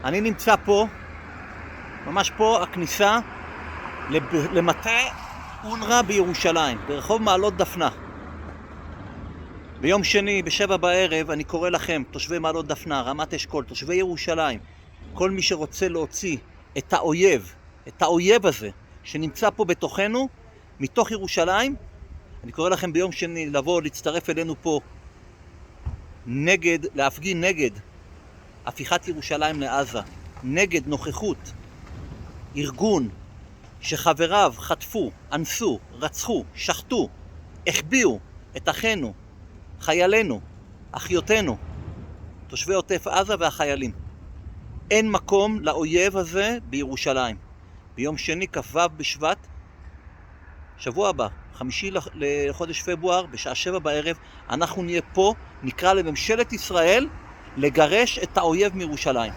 אני נמצא פה, ממש פה הכניסה למטה אונר"א בירושלים, ברחוב מעלות דפנה. ביום שני ב7 בערב אני קורא לכם, תושבי מעלות דפנה, רמת אשכול, תושבי ירושלים, כל מי שרוצה להוציא את האויב הזה שנמצא פה בתוכנו, מתוך ירושלים, אני קורא לכם ביום שני לבוא, להצטרף אלינו פה להפגין נגד הפיכת ירושלים לעזה, נגד נוכחות ארגון שחבריו חטפו, אנסו, רצחו, שחטו, החביאו את אחינו, חיילינו, אחיותינו, תושבי עוטף עזה והחיילים. אין מקום לאויב הזה בירושלים. ביום שני כ"ו בשבט, שבוע הבא, 5 לחודש פברואר, בשעה 7 בערב, אנחנו נהיה פה, נקרא לממשלת ישראל לגרש את האויב מירושלים.